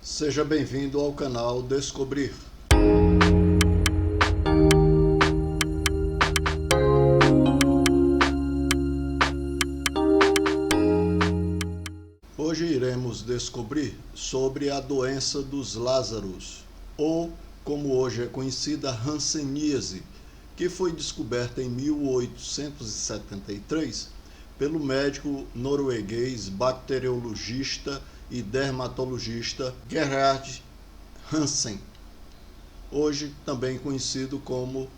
Seja bem-vindo ao canal Descobrir. Hoje iremos descobrir sobre a doença dos Lázaros, ou, como hoje é conhecida, hanseníase, que foi descoberta em 1873 pelo médico norueguês, bacteriologista e dermatologista Gerhard Hansen, hoje também conhecido como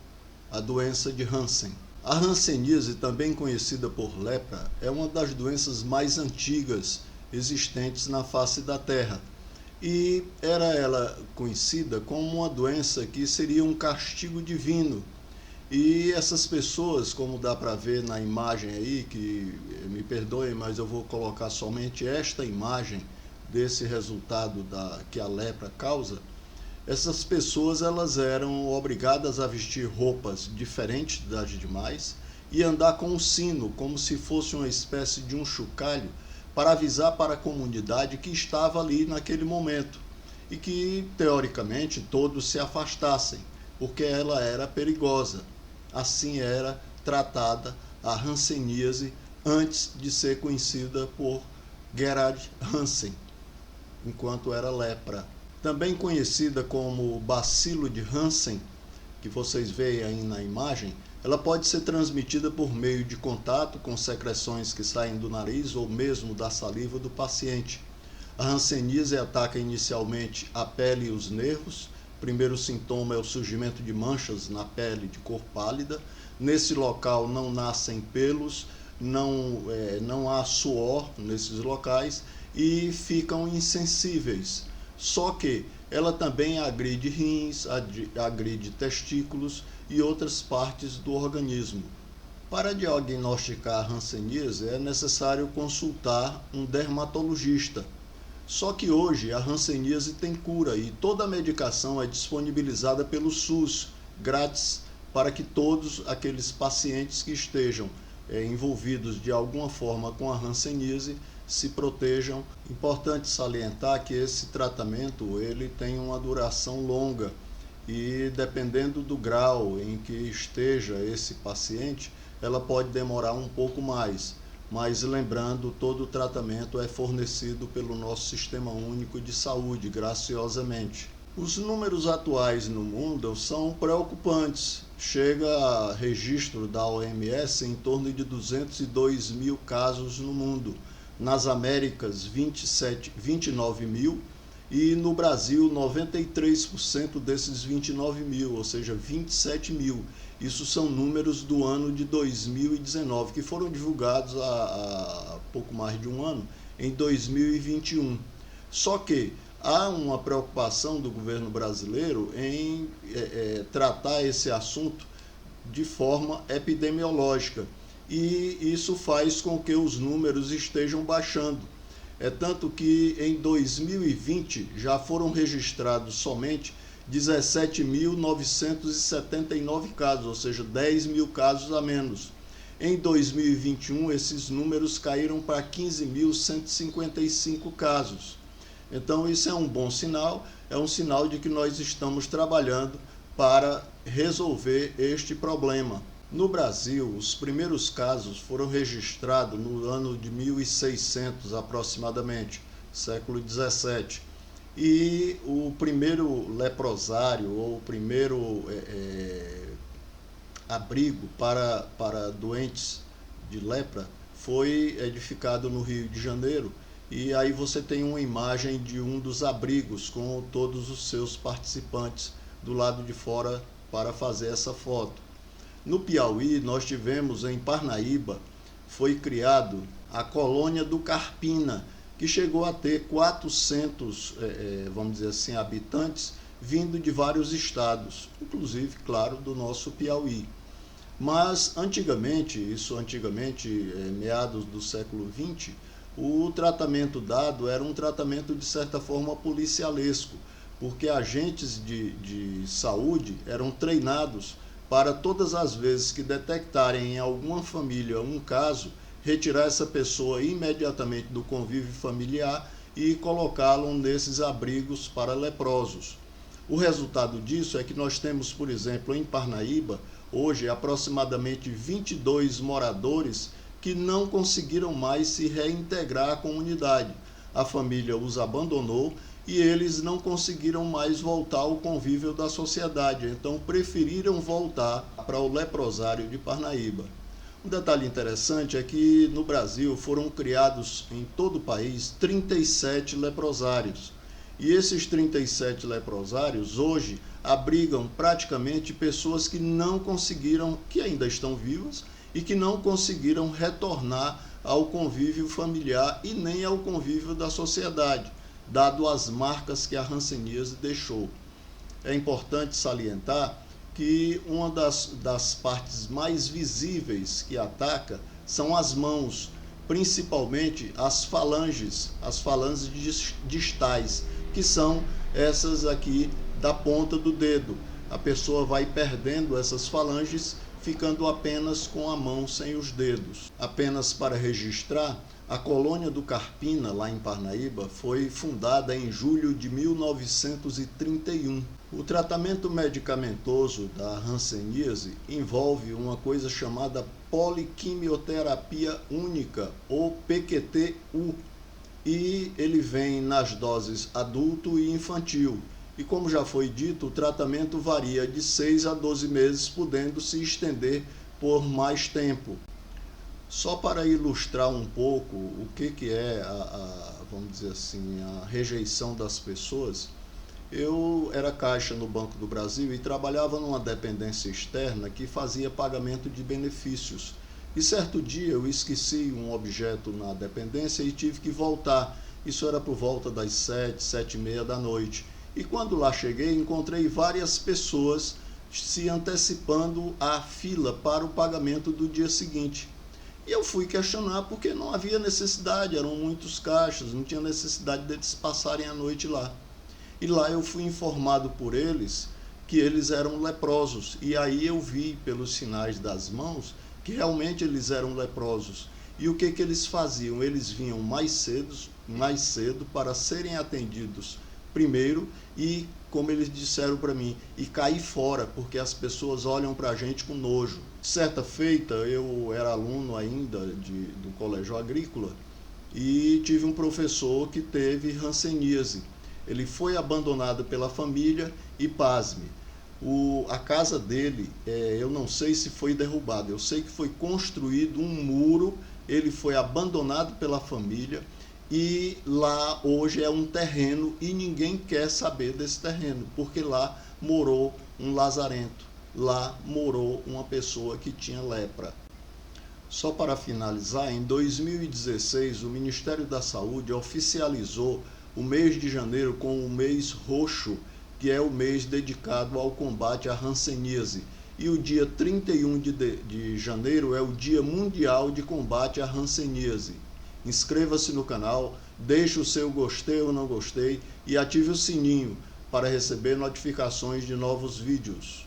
a doença de Hansen. A hanseníase, também conhecida por lepra, é uma das doenças mais antigas existentes na face da Terra, e era ela conhecida como uma doença que seria um castigo divino. E essas pessoas, como dá para ver na imagem aí, que me perdoem, mas eu vou colocar somente esta imagem desse resultado que a lepra causa, essas pessoas elas eram obrigadas a vestir roupas diferentes das demais e andar com um sino, como se fosse uma espécie de um chocalho, para avisar para a comunidade que estava ali naquele momento e que, teoricamente, todos se afastassem, porque ela era perigosa. Assim era tratada a hanseníase antes de ser conhecida por Gerhard Hansen, enquanto era lepra. Também conhecida como bacilo de Hansen, que vocês veem aí na imagem, ela pode ser transmitida por meio de contato com secreções que saem do nariz ou mesmo da saliva do paciente. A hanseníase ataca inicialmente a pele e os nervos. O primeiro sintoma é o surgimento de manchas na pele de cor pálida. Nesse local não nascem pelos, não há suor nesses locais e ficam insensíveis. Só que ela também agride rins, agride testículos e outras partes do organismo. Para diagnosticar a hanseníase é necessário consultar um dermatologista. Só que hoje a hanseníase tem cura e toda a medicação é disponibilizada pelo SUS, grátis, para que todos aqueles pacientes que estejam envolvidos de alguma forma com a hanseníase se protejam. Importante salientar que esse tratamento ele tem uma duração longa e, dependendo do grau em que esteja esse paciente, ela pode demorar um pouco mais. Mas lembrando, todo o tratamento é fornecido pelo nosso Sistema Único de Saúde, graciosamente. Os números atuais no mundo são preocupantes. Chega a registro da OMS em torno de 202 mil casos no mundo. Nas Américas, 29 mil. E no Brasil, 93% desses 29 mil, ou seja, 27 mil. Isso são números do ano de 2019, que foram divulgados há pouco mais de um ano, em 2021. Só que há uma preocupação do governo brasileiro em tratar esse assunto de forma epidemiológica. E isso faz com que os números estejam baixando. É tanto que em 2020 já foram registrados somente 17.979 casos, ou seja, 10 mil casos a menos. Em 2021, esses números caíram para 15.155 casos. Então, isso é um bom sinal, é um sinal de que nós estamos trabalhando para resolver este problema. No Brasil, os primeiros casos foram registrados no ano de 1600 aproximadamente, século 17. E o primeiro leprosário, ou o primeiro abrigo para doentes de lepra, foi edificado no Rio de Janeiro. E aí você tem uma imagem de um dos abrigos com todos os seus participantes do lado de fora para fazer essa foto. No Piauí, nós tivemos em Parnaíba, foi criado a colônia do Carpina, que chegou a ter 400, vamos dizer assim, habitantes, vindo de vários estados, inclusive, claro, do nosso Piauí. Mas, antigamente, meados do século XX, o tratamento dado era um tratamento, de certa forma, policialesco, porque agentes de saúde eram treinados para todas as vezes que detectarem em alguma família um caso, retirar essa pessoa imediatamente do convívio familiar e colocá-lo nesses abrigos para leprosos. O resultado disso é que nós temos, por exemplo, em Parnaíba, hoje aproximadamente 22 moradores que não conseguiram mais se reintegrar à comunidade. A família os abandonou e eles não conseguiram mais voltar ao convívio da sociedade, então preferiram voltar para o leprosário de Parnaíba. Um detalhe interessante é que no Brasil foram criados em todo o país 37 leprosários. E esses 37 leprosários hoje abrigam praticamente pessoas que não conseguiram, que ainda estão vivas e que não conseguiram retornar ao convívio familiar e nem ao convívio da sociedade, dado as marcas que a hanseníase deixou. É importante salientar que uma das partes mais visíveis que ataca são as mãos, principalmente as falanges distais, que são essas aqui da ponta do dedo. A pessoa vai perdendo essas falanges, ficando apenas com a mão sem os dedos. Apenas para registrar, a colônia do Carpina, lá em Parnaíba, foi fundada em julho de 1931. O tratamento medicamentoso da hanseníase envolve uma coisa chamada poliquimioterapia única, ou PQT-U, e ele vem nas doses adulto e infantil. E como já foi dito, o tratamento varia de 6 a 12 meses, podendo se estender por mais tempo. Só para ilustrar um pouco o que é vamos dizer assim, a rejeição das pessoas, eu era caixa no Banco do Brasil e trabalhava numa dependência externa que fazia pagamento de benefícios. E certo dia eu esqueci um objeto na dependência e tive que voltar. Isso era por volta das 7h30 da noite. E quando lá cheguei, encontrei várias pessoas se antecipando à fila para o pagamento do dia seguinte. E eu fui questionar porque não havia necessidade, eram muitos caixas, não tinha necessidade deles passarem a noite lá. E lá eu fui informado por eles que eles eram leprosos. E aí eu vi pelos sinais das mãos que realmente eles eram leprosos. E o que eles faziam? Eles vinham mais cedo para serem atendidos primeiro e, como eles disseram para mim, e cair fora, porque as pessoas olham para a gente com nojo. Certa feita, eu era aluno ainda do colégio agrícola e tive um professor que teve hanseníase. Ele foi abandonado pela família e, pasme, a casa dele, eu não sei se foi derrubada, eu sei que foi construído um muro, ele foi abandonado pela família e lá hoje é um terreno e ninguém quer saber desse terreno, porque lá morou um lazarento, lá morou uma pessoa que tinha lepra. Só para finalizar, em 2016 o Ministério da Saúde oficializou o mês de janeiro com o mês roxo, que é o mês dedicado ao combate à hanseníase. E o dia 31 de janeiro é o Dia Mundial de Combate à Hanseníase. Inscreva-se no canal, deixe o seu gostei ou não gostei e ative o sininho para receber notificações de novos vídeos.